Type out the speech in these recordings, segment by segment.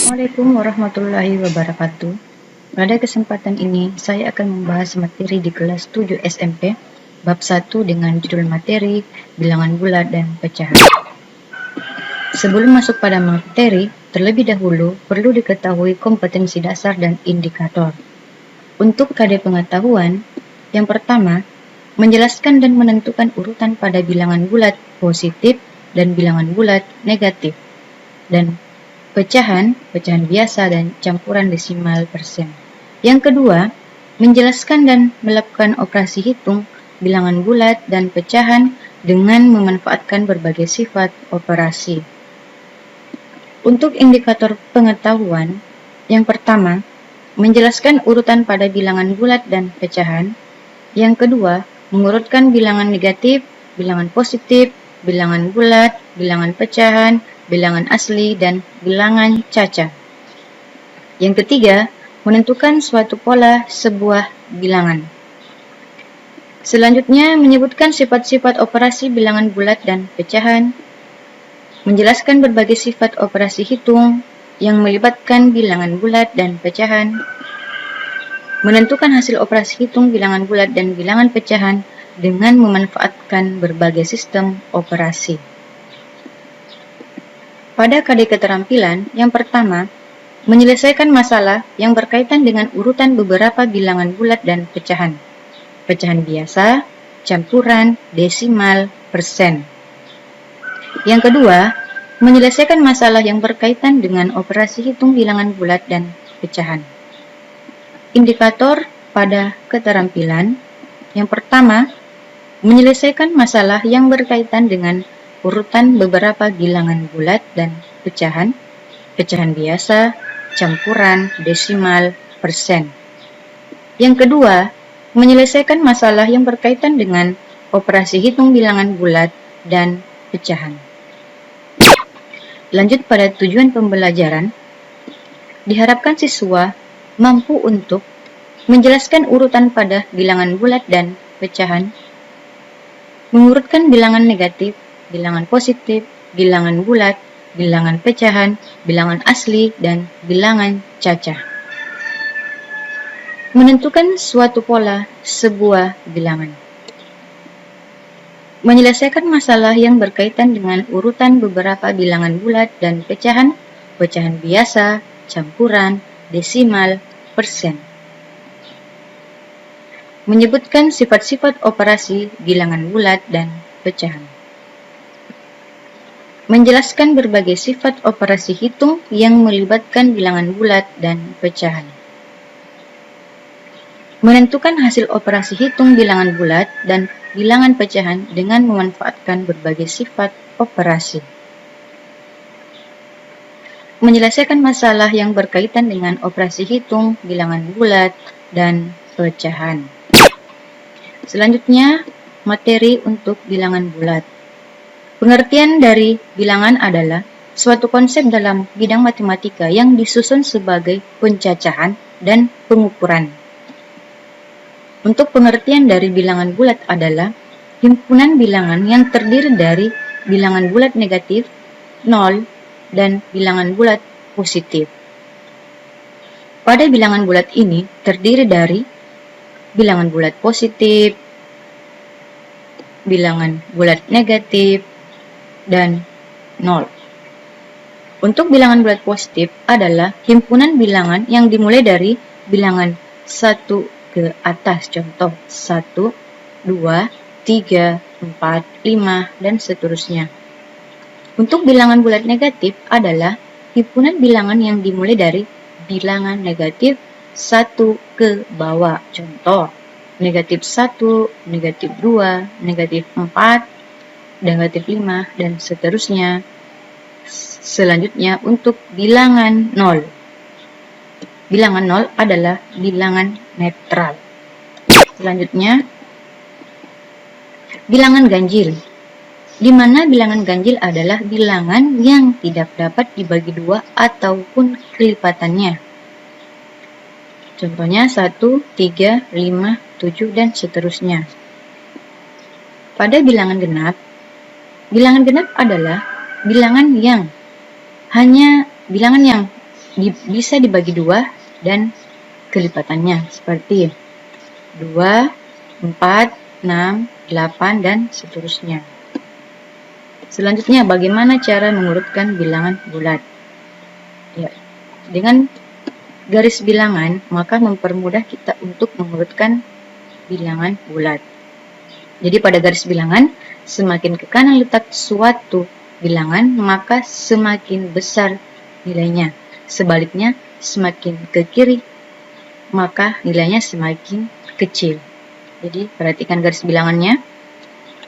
Assalamualaikum warahmatullahi wabarakatuh. Pada kesempatan ini, saya akan membahas materi di kelas 7 SMP, bab 1 dengan judul materi bilangan bulat dan pecahan. Sebelum masuk pada materi, terlebih dahulu perlu diketahui kompetensi dasar dan indikator. Untuk KD pengetahuan, yang pertama, menjelaskan dan menentukan urutan pada bilangan bulat positif dan bilangan bulat negatif, dan pecahan biasa dan campuran desimal persen. Yang kedua, menjelaskan dan melakukan operasi hitung bilangan bulat dan pecahan dengan memanfaatkan berbagai sifat operasi. Untuk indikator pengetahuan, yang pertama, menjelaskan urutan pada bilangan bulat dan pecahan. Yang kedua, mengurutkan bilangan negatif, bilangan positif, bilangan bulat, bilangan pecahan, bilangan asli, dan bilangan caca. Yang ketiga, menentukan suatu pola sebuah bilangan. Selanjutnya, menyebutkan sifat-sifat operasi bilangan bulat dan pecahan, menjelaskan berbagai sifat operasi hitung yang melibatkan bilangan bulat dan pecahan, menentukan hasil operasi hitung bilangan bulat dan bilangan pecahan dengan memanfaatkan berbagai sistem operasi. Pada KD keterampilan, yang pertama, menyelesaikan masalah yang berkaitan dengan urutan beberapa bilangan bulat dan pecahan. Pecahan biasa, campuran, desimal, persen. Yang kedua, menyelesaikan masalah yang berkaitan dengan operasi hitung bilangan bulat dan pecahan. Indikator pada keterampilan, yang pertama, menyelesaikan masalah yang berkaitan dengan urutan beberapa bilangan bulat dan pecahan, pecahan biasa, campuran, desimal, persen. Yang kedua, menyelesaikan masalah yang berkaitan dengan operasi hitung bilangan bulat dan pecahan. Lanjut pada tujuan pembelajaran, diharapkan siswa mampu untuk menjelaskan urutan pada bilangan bulat dan pecahan, mengurutkan bilangan negatif, bilangan positif, bilangan bulat, bilangan pecahan, bilangan asli, dan bilangan caca. Menentukan suatu pola sebuah bilangan. Menyelesaikan masalah yang berkaitan dengan urutan beberapa bilangan bulat dan pecahan, pecahan biasa, campuran, desimal, persen. Menyebutkan sifat-sifat operasi bilangan bulat dan pecahan. Menjelaskan berbagai sifat operasi hitung yang melibatkan bilangan bulat dan pecahan. Menentukan hasil operasi hitung bilangan bulat dan bilangan pecahan dengan memanfaatkan berbagai sifat operasi. Menyelesaikan masalah yang berkaitan dengan operasi hitung bilangan bulat dan pecahan. Selanjutnya, materi untuk bilangan bulat. Pengertian dari bilangan adalah suatu konsep dalam bidang matematika yang disusun sebagai pencacahan dan pengukuran. Untuk pengertian dari bilangan bulat adalah himpunan bilangan yang terdiri dari bilangan bulat negatif, 0, dan bilangan bulat positif. Pada bilangan bulat ini terdiri dari bilangan bulat positif, bilangan bulat negatif, dan 0. Untuk bilangan bulat positif adalah himpunan bilangan yang dimulai dari bilangan 1 ke atas, contoh 1, 2, 3, 4, 5, dan seterusnya. Untuk bilangan bulat negatif adalah himpunan bilangan yang dimulai dari bilangan negatif 1 ke bawah, contoh negatif 1, negatif 2, negatif 4, negatif 5, dan seterusnya. Selanjutnya untuk bilangan 0. Bilangan 0 adalah bilangan netral. Selanjutnya, bilangan ganjil, di mana bilangan ganjil adalah bilangan yang tidak dapat dibagi dua ataupun kelipatannya. Contohnya 1, 3, 5, 7, dan seterusnya. Pada bilangan genap adalah bilangan yang bisa dibagi 2 dan kelipatannya seperti 2, 4, 6, 8, dan seterusnya. Selanjutnya, bagaimana cara mengurutkan bilangan bulat? Ya, dengan garis bilangan, maka mempermudah kita untuk mengurutkan bilangan bulat. Jadi pada garis bilangan, semakin ke kanan letak suatu bilangan, maka semakin besar nilainya. Sebaliknya, semakin ke kiri, maka nilainya semakin kecil. Jadi perhatikan garis bilangannya.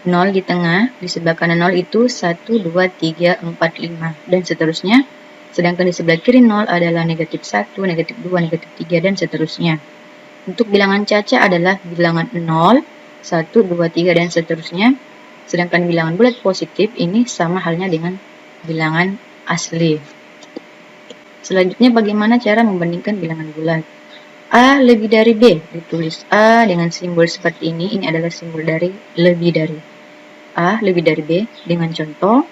0 di tengah, di sebelah kanan 0 itu 1, 2, 3, 4, 5, dan seterusnya. Sedangkan di sebelah kiri 0 adalah negatif 1, negatif 2, negatif 3, dan seterusnya. Untuk bilangan caca adalah bilangan 0, 1, 2, 3, dan seterusnya. Sedangkan bilangan bulat positif ini sama halnya dengan bilangan asli. Selanjutnya, bagaimana cara membandingkan bilangan bulat? A lebih dari B, ditulis A dengan simbol seperti ini adalah simbol dari lebih dari. A lebih dari B dengan contoh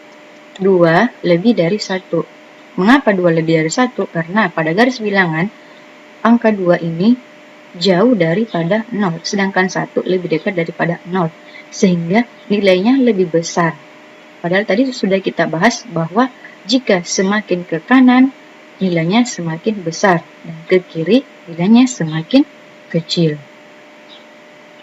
2 lebih dari 1. Mengapa 2 lebih dari 1? Karena pada garis bilangan, angka 2 ini jauh daripada 0, sedangkan 1 lebih dekat daripada 0, sehingga nilainya lebih besar. Padahal tadi sudah kita bahas bahwa jika semakin ke kanan, nilainya semakin besar, dan ke kiri nilainya semakin kecil.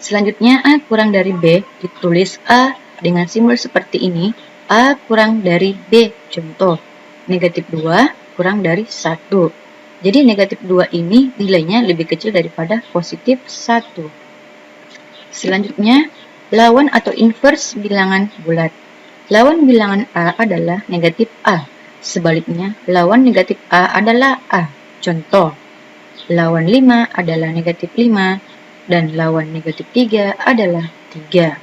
Selanjutnya, A kurang dari B, ditulis A dengan simbol seperti ini, A kurang dari B, contoh, negatif 2 kurang dari 1. Jadi negatif 2 ini nilainya lebih kecil daripada positif 1. Selanjutnya, lawan atau inverse bilangan bulat. Lawan bilangan A adalah negatif A. Sebaliknya, lawan negatif A adalah A. Contoh, lawan 5 adalah negatif 5, dan lawan negatif 3 adalah 3.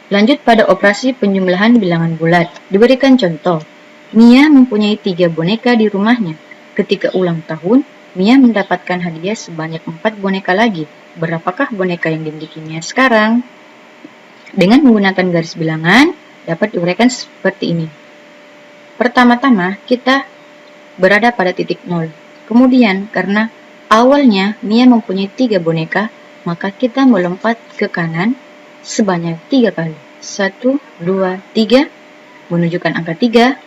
Lanjut pada operasi penjumlahan bilangan bulat. Diberikan contoh, Mia mempunyai 3 boneka di rumahnya. Ketika ulang tahun, Mia mendapatkan hadiah sebanyak 4 boneka lagi. Berapakah boneka yang dimiliki Mia sekarang? Dengan menggunakan garis bilangan, dapat diuraikan seperti ini. Pertama-tama, kita berada pada titik 0. Kemudian, karena awalnya Mia mempunyai 3 boneka, maka kita melompat ke kanan sebanyak 3 kali. 1, 2, 3, menunjukkan angka 3.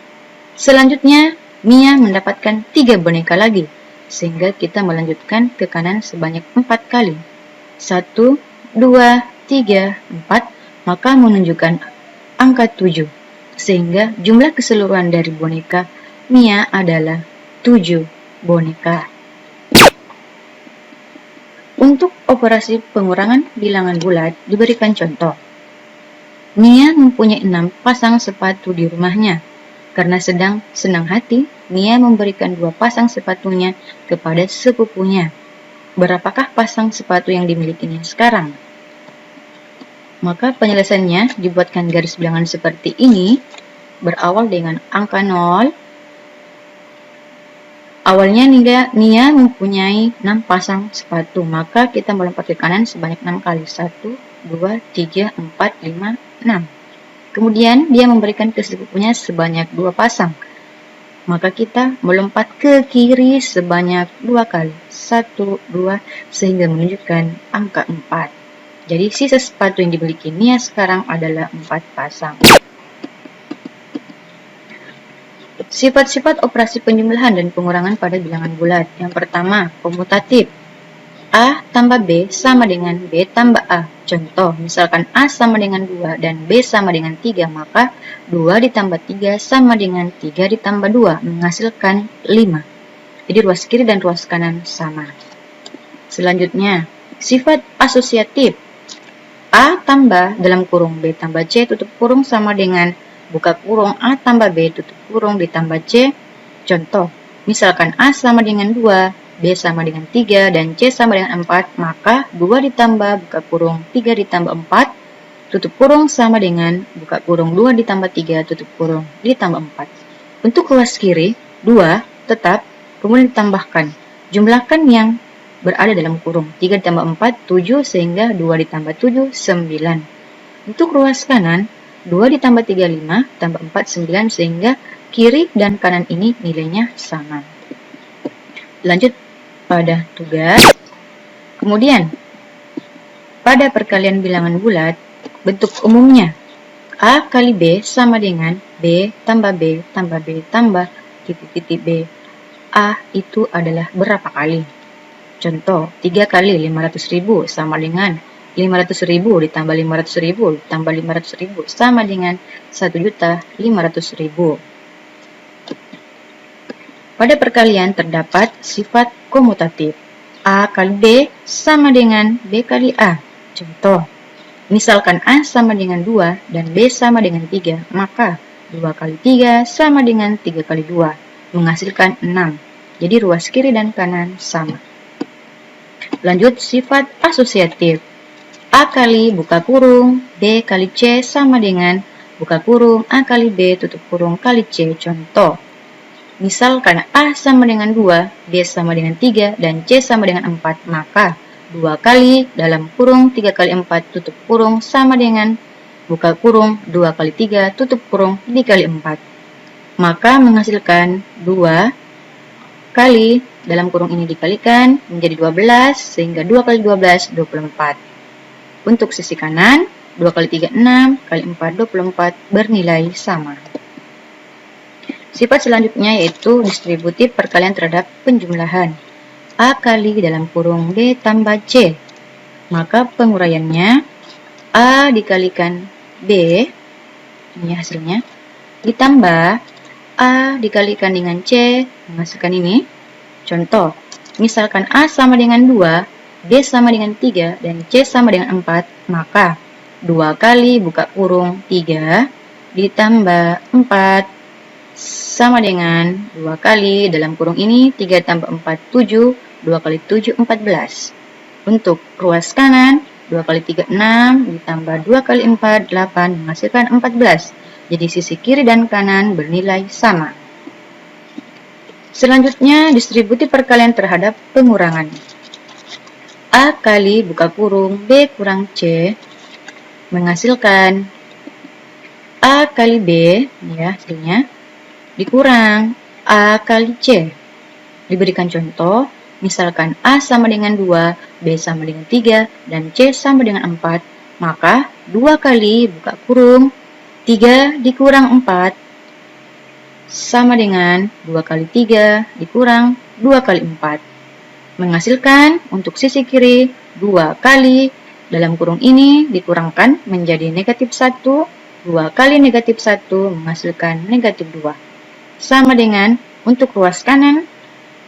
Selanjutnya, Mia mendapatkan 3 boneka lagi, sehingga kita melanjutkan ke kanan sebanyak 4 kali. 1, 2, 3, 4, maka menunjukkan angka 7, sehingga jumlah keseluruhan dari boneka Mia adalah 7 boneka. Untuk operasi pengurangan bilangan bulat diberikan contoh. Mia mempunyai 6 pasang sepatu di rumahnya. Karena sedang senang hati, Mia memberikan 2 pasang sepatunya kepada sepupunya. Berapakah pasang sepatu yang dimilikinya sekarang? Maka penyelesaiannya dibuatkan garis bilangan seperti ini, berawal dengan angka 0. Awalnya Nia mempunyai 6 pasang sepatu, maka kita melompat ke kanan sebanyak 6 kali. 1, 2, 3, 4, 5, 6. Kemudian dia memberikan ke sepupunya sebanyak 2 pasang, maka kita melompat ke kiri sebanyak 2 kali. 1, 2, sehingga menunjukkan angka 4. Jadi sisa sepatu yang dimiliki Nia sekarang adalah 4 pasang. Sifat-sifat operasi penjumlahan dan pengurangan pada bilangan bulat. Yang pertama, komutatif. A tambah B sama dengan B tambah A. Contoh, misalkan A sama dengan 2 dan B sama dengan 3, maka 2 ditambah 3 sama dengan 3 ditambah 2, menghasilkan 5. Jadi ruas kiri dan ruas kanan sama. Selanjutnya, sifat asosiatif. A tambah dalam kurung B tambah C tutup kurung sama dengan buka kurung A tambah B tutup kurung ditambah C. Contoh, misalkan A sama dengan 2, B sama dengan 3, dan C sama dengan 4, maka 2 ditambah buka kurung 3 ditambah 4, tutup kurung sama dengan buka kurung 2 ditambah 3, tutup kurung ditambah 4. Untuk ruas kiri, 2 tetap, kemudian ditambahkan. Jumlahkan yang berada dalam kurung. 3 ditambah 4, 7, sehingga 2 ditambah 7, 9. Untuk ruas kanan, 2 ditambah 3, 5, tambah 4, 9, sehingga kiri dan kanan ini nilainya sama. Lanjut pada tugas. Kemudian, pada perkalian bilangan bulat, bentuk umumnya A kali B sama dengan B tambah B tambah B tambah titik-titik B. A itu adalah berapa kali? Contoh, 3 kali 500.000 sama dengan 500.000 ditambah 500.000 ditambah 500.000 sama dengan 1.500.000. Pada perkalian terdapat sifat komutatif. A kali B sama dengan B kali A. Contoh, misalkan A sama dengan 2 dan B sama dengan 3, maka 2 kali 3 sama dengan 3 kali 2, menghasilkan 6. Jadi ruas kiri dan kanan sama. Lanjut sifat asosiatif. A kali buka kurung B kali C sama dengan buka kurung A kali B tutup kurung kali C. Contoh, misalkan A sama dengan 2, B sama dengan 3, dan C sama dengan 4, maka 2 kali dalam kurung 3 kali 4 tutup kurung sama dengan buka kurung 2 kali 3 tutup kurung dikali 4. Maka menghasilkan 2 kali dalam kurung ini dikalikan menjadi 12, sehingga 2 kali 12, 24. Untuk sisi kanan, 2 kali 3, 6, kali 4, 24, bernilai sama. Sifat selanjutnya yaitu distributif perkalian terhadap penjumlahan. A kali dalam kurung B tambah C. Maka penguraiannya A dikalikan B, ini hasilnya, ditambah A dikalikan dengan C, menghasilkan ini. Contoh, misalkan A sama dengan 2, B sama dengan 3, dan C sama dengan 4, maka 2 kali buka kurung 3 ditambah 4 sama dengan 2 kali dalam kurung ini 3 tambah 4, 7, 2 kali 7, 14. Untuk ruas kanan, 2 kali 3, 6, ditambah 2 kali 4, 8, menghasilkan 14. Jadi sisi kiri dan kanan bernilai sama. Selanjutnya, distributif perkalian terhadap pengurangan. A kali buka kurung B kurang C menghasilkan A kali B, ya hasilnya, dikurang A kali C. Diberikan contoh, misalkan A sama dengan 2, B sama dengan 3, dan C sama dengan 4, maka 2 kali buka kurung 3 dikurang 4 sama dengan 2 kali 3 dikurang 2 kali 4. Menghasilkan untuk sisi kiri 2 kali dalam kurung ini dikurangkan menjadi negatif 1, 2 kali negatif 1 menghasilkan negatif 2. Sama dengan untuk ruas kanan,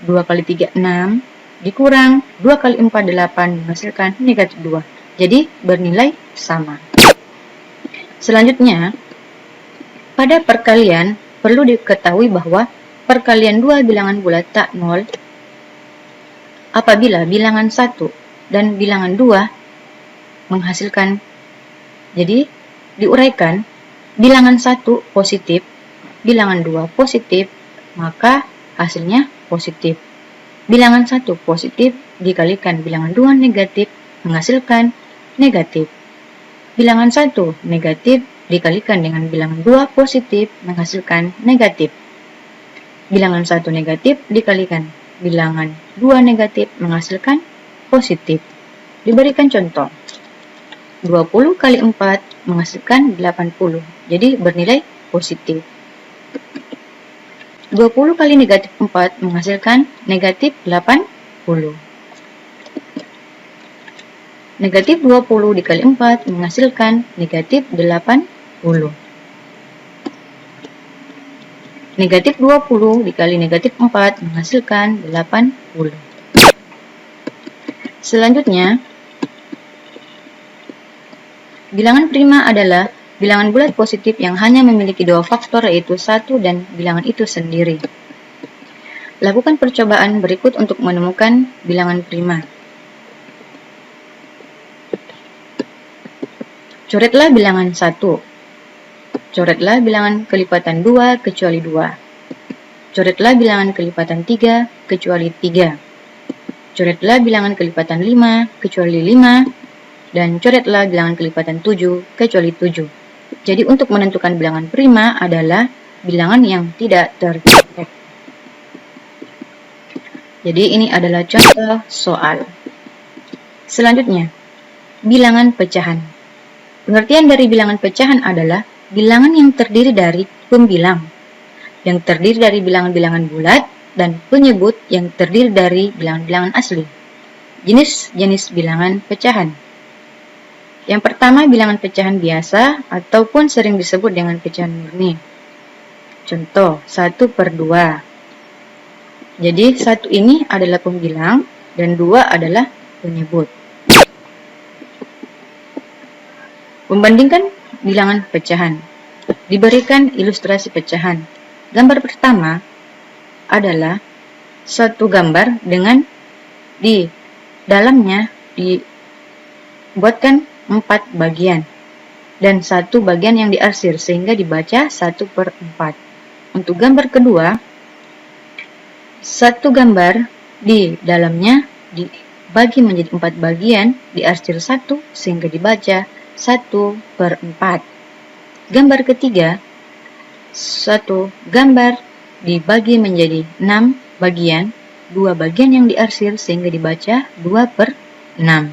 2 kali 3, 6, dikurang 2 kali 4, 8, menghasilkan negatif 2. Jadi bernilai sama. Selanjutnya, pada perkalian perlu diketahui bahwa perkalian dua bilangan bulat tak nol apabila bilangan 1 dan bilangan 2 menghasilkan. Jadi, diuraikan, bilangan 1 positif, bilangan 2 positif, maka hasilnya positif. Bilangan 1 positif dikalikan bilangan 2 negatif menghasilkan negatif. Bilangan 1 negatif dikalikan dengan bilangan 2 positif menghasilkan negatif. Bilangan 1 negatif dikalikan bilangan 2 negatif menghasilkan positif. Diberikan contoh, 20 kali 4 menghasilkan 80, jadi bernilai positif. 20 kali negatif 4 menghasilkan negatif 80. Negatif 20 dikali 4 menghasilkan negatif 80. Negatif 20 dikali negatif 4 menghasilkan 80. Selanjutnya, bilangan prima adalah bilangan bulat positif yang hanya memiliki dua faktor, yaitu 1 dan bilangan itu sendiri. Lakukan percobaan berikut untuk menemukan bilangan prima. Coretlah bilangan 1. Coretlah bilangan kelipatan 2 kecuali 2. Coretlah bilangan kelipatan 3 kecuali 3. Coretlah bilangan kelipatan 5 kecuali 5. Dan coretlah bilangan kelipatan 7 kecuali 7. Jadi untuk menentukan bilangan prima adalah bilangan yang tidak terdetek. Jadi ini adalah contoh soal. Selanjutnya, bilangan pecahan. Pengertian dari bilangan pecahan adalah bilangan yang terdiri dari pembilang, yang terdiri dari bilangan-bilangan bulat, dan penyebut yang terdiri dari bilangan-bilangan asli. Jenis-jenis bilangan pecahan. Yang pertama, bilangan pecahan biasa ataupun sering disebut dengan pecahan murni. Contoh, 1/2. Jadi 1 ini adalah pembilang dan 2 adalah penyebut. Membandingkan bilangan pecahan. Diberikan ilustrasi pecahan. Gambar pertama adalah suatu gambar dengan di dalamnya dibuatkan 4 bagian dan 1 bagian yang diarsir sehingga dibaca 1/4. Untuk gambar kedua, satu gambar di dalamnya dibagi menjadi 4 bagian, diarsir 1 sehingga dibaca 1/4. Gambar ketiga, satu gambar dibagi menjadi 6 bagian, 2 bagian yang diarsir sehingga dibaca 2/6.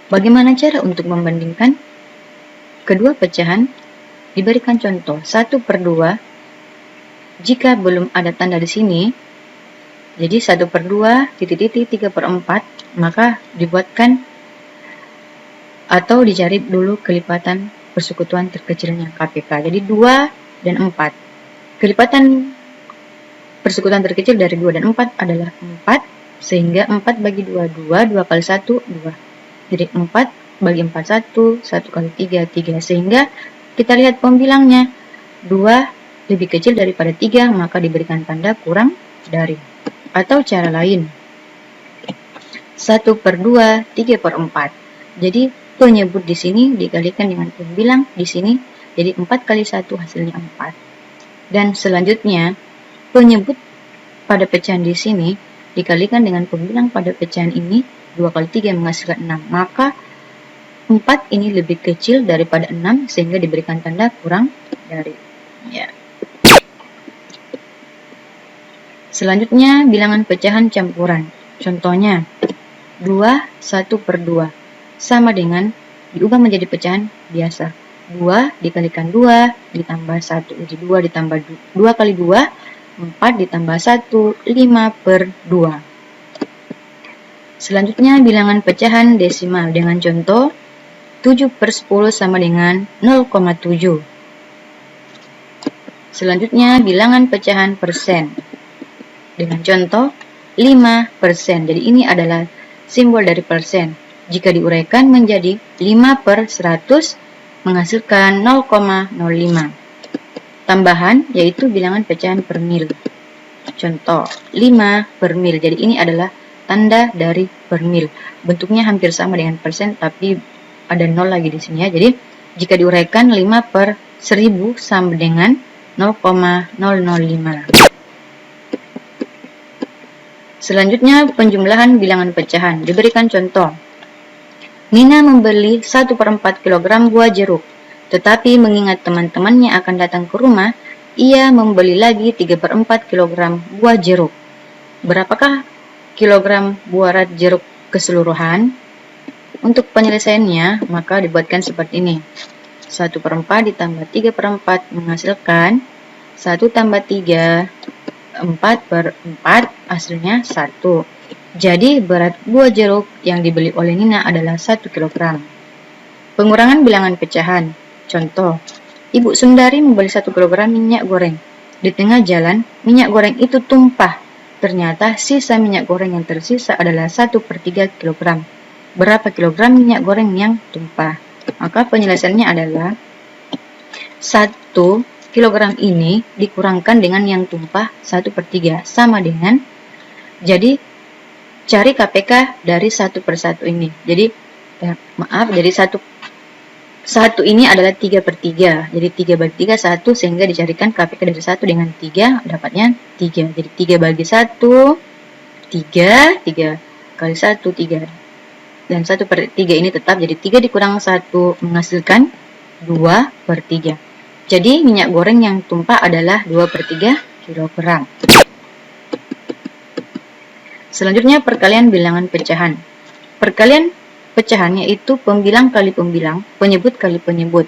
Bagaimana cara untuk membandingkan kedua pecahan? Diberikan contoh 1/2. Jika belum ada tanda di sini, jadi 1/2 titik-titik 3/4, maka dibuatkan atau dicari dulu kelipatan persekutuan terkecilnya KPK. Jadi 2 dan 4. Kelipatan persekutuan terkecil dari 2 dan 4 adalah 4, sehingga 4 bagi 2, 2, 2 kali 1, 2. Jadi 4 bagi 4, 1, 1 kali 3, 3. Sehingga kita lihat pembilangnya, 2 lebih kecil daripada 3, maka diberikan tanda kurang dari. Atau cara lain, 1/2, 3/4. Jadi penyebut di sini dikalikan dengan pembilang di sini, jadi 4 kali 1 hasilnya 4. Dan selanjutnya, penyebut pada pecahan di sini dikalikan dengan pembilang pada pecahan ini, 2 kali 3 menghasilkan 6. Maka 4 ini lebih kecil daripada 6 sehingga diberikan tanda kurang dari. Ya. Selanjutnya, bilangan pecahan campuran. Contohnya, 2, 1/2 sama dengan diubah menjadi pecahan biasa. 2 dikalikan 2 ditambah 1. Jadi 2 ditambah 2 kali 2, 4 ditambah 1, 5/2. Selanjutnya, bilangan pecahan desimal dengan contoh 7/10 sama dengan 0,7. Selanjutnya, bilangan pecahan persen dengan contoh 5%. Jadi ini adalah simbol dari persen. Jika diuraikan menjadi 5/100 menghasilkan 0,05. Tambahan yaitu bilangan pecahan per mil. Contoh 5/mil. Jadi ini adalah tanda dari per mil. Bentuknya hampir sama dengan persen tapi ada 0 lagi di sini ya. Jadi jika diuraikan 5/1000 sama dengan 0,005. Selanjutnya, penjumlahan bilangan pecahan. Diberikan contoh. Nina membeli 1/4 kg buah jeruk, tetapi mengingat teman-temannya akan datang ke rumah, ia membeli lagi 3/4 kg buah jeruk. Berapakah kilogram buah jeruk keseluruhan? Untuk penyelesaiannya, maka dibuatkan seperti ini. 1/4 ditambah 3/4 menghasilkan 1 tambah 3, 4/4, hasilnya 1. Jadi berat buah jeruk yang dibeli oleh Nina adalah 1 kg. Pengurangan bilangan pecahan. Contoh, Ibu Sundari membeli 1 kg minyak goreng. Di tengah jalan, minyak goreng itu tumpah. Ternyata sisa minyak goreng yang tersisa adalah 1/3 kg. Berapa kilogram minyak goreng yang tumpah? Maka penyelesaiannya adalah 1 kilogram ini dikurangkan dengan yang tumpah 1/3 sama dengan, jadi cari KPK dari 1/1 ini. Jadi jadi 1 ini adalah 3/3. Jadi 3 bagi 3 1 sehingga dicarikan KPK dari 1 dengan 3 dapatnya 3. Jadi 3 bagi 1 3, 3 kali 1 3. Dan 1/3 ini tetap, jadi 3 dikurang 1 menghasilkan 2/3. Jadi minyak goreng yang tumpah adalah 2/3 kilogram. Selanjutnya perkalian bilangan pecahan. Perkalian pecahan yaitu pembilang kali pembilang, penyebut kali penyebut.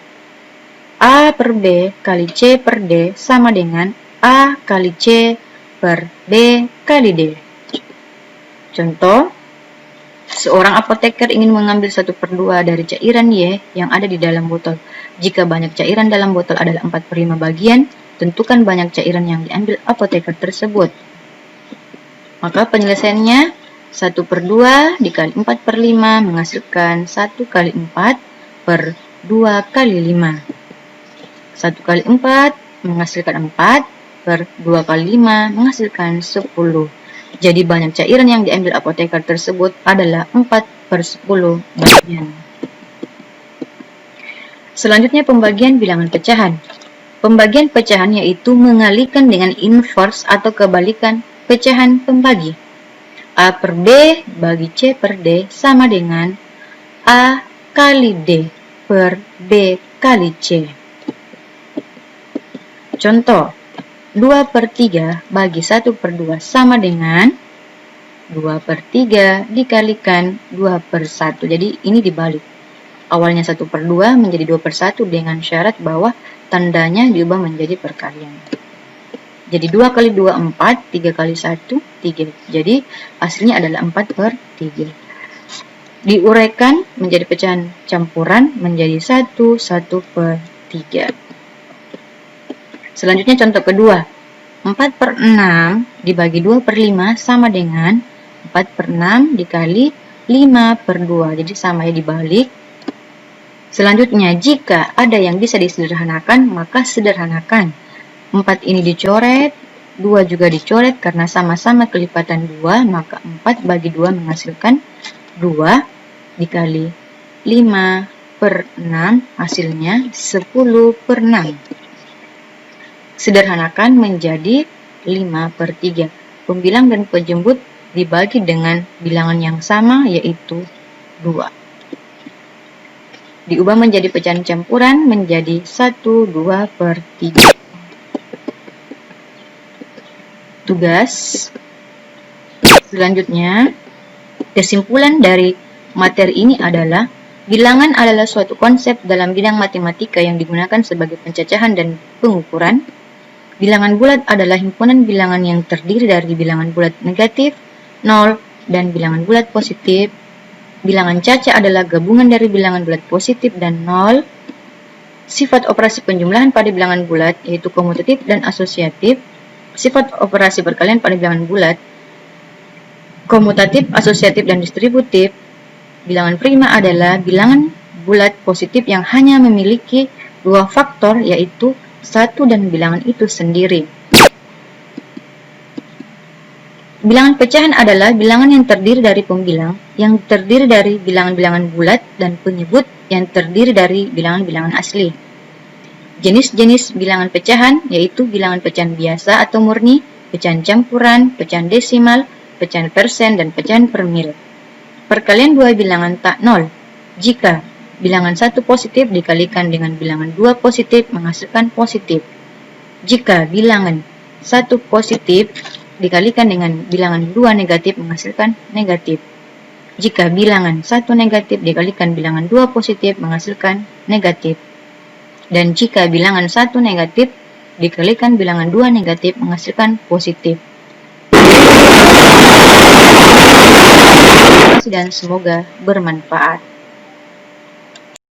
A per B kali C per D sama dengan A kali C per B kali D. Contoh, seorang apoteker ingin mengambil 1/2 dari cairan Y yang ada di dalam botol. Jika banyak cairan dalam botol adalah 4/5 bagian, tentukan banyak cairan yang diambil apoteker tersebut. Maka penyelesaiannya 1/2 dikali 4/5 menghasilkan 1 kali 4 per 2 kali 5. 1 kali 4 menghasilkan 4 per 2 kali 5 menghasilkan 10. Jadi banyak cairan yang diambil apoteker tersebut adalah 4/10 bagian. Selanjutnya pembagian bilangan pecahan. Pembagian pecahan yaitu mengalikan dengan inverse atau kebalikan pecahan pembagi. A per B bagi C per D sama dengan A kali D per B kali C. Contoh, 2/3 bagi 1/2 sama dengan 2/3 dikalikan 2/1. Jadi ini dibalik. Awalnya 1/2 menjadi 2/1 dengan syarat bahwa tandanya diubah menjadi perkalian. Jadi 2 kali 2 4, 3 kali 1 3. Jadi hasilnya adalah 4/3. Diuraikan menjadi pecahan campuran menjadi 1/3. Selanjutnya contoh kedua, 4/6 dibagi 2/5 sama dengan 4/6 dikali 5/2. Jadi sama ya, dibalik. Selanjutnya, jika ada yang bisa disederhanakan, maka sederhanakan. 4 ini dicoret, 2 juga dicoret karena sama-sama kelipatan 2, maka 4 bagi 2 menghasilkan 2 dikali 5/6, hasilnya 10/6. Sederhanakan menjadi 5/3. Pembilang dan penjemput dibagi dengan bilangan yang sama, yaitu 2. Diubah menjadi pecahan campuran menjadi 1/2/3. Tugas selanjutnya, kesimpulan dari materi ini adalah bilangan adalah suatu konsep dalam bidang matematika yang digunakan sebagai pencacahan dan pengukuran. Bilangan bulat adalah himpunan bilangan yang terdiri dari bilangan bulat negatif, 0, dan bilangan bulat positif. Bilangan caca adalah gabungan dari bilangan bulat positif dan 0. Sifat operasi penjumlahan pada bilangan bulat yaitu komutatif dan asosiatif. Sifat operasi perkalian pada bilangan bulat komutatif, asosiatif, dan distributif. Bilangan prima adalah bilangan bulat positif yang hanya memiliki 2 faktor, yaitu 1 dan bilangan itu sendiri. Bilangan pecahan adalah bilangan yang terdiri dari pembilang, yang terdiri dari bilangan-bilangan bulat, dan penyebut yang terdiri dari bilangan-bilangan asli. Jenis-jenis bilangan pecahan yaitu bilangan pecahan biasa atau murni, pecahan campuran, pecahan desimal, pecahan persen, dan pecahan per mil. Perkalian dua bilangan tak nol. Jika bilangan 1 positif dikalikan dengan bilangan 2 positif menghasilkan positif. Jika bilangan 1 positif dikalikan dengan bilangan 2 negatif menghasilkan negatif. Jika bilangan 1 negatif dikalikan bilangan 2 positif menghasilkan negatif. Dan jika bilangan 1 negatif dikalikan bilangan 2 negatif menghasilkan positif. Terima kasih dan semoga bermanfaat.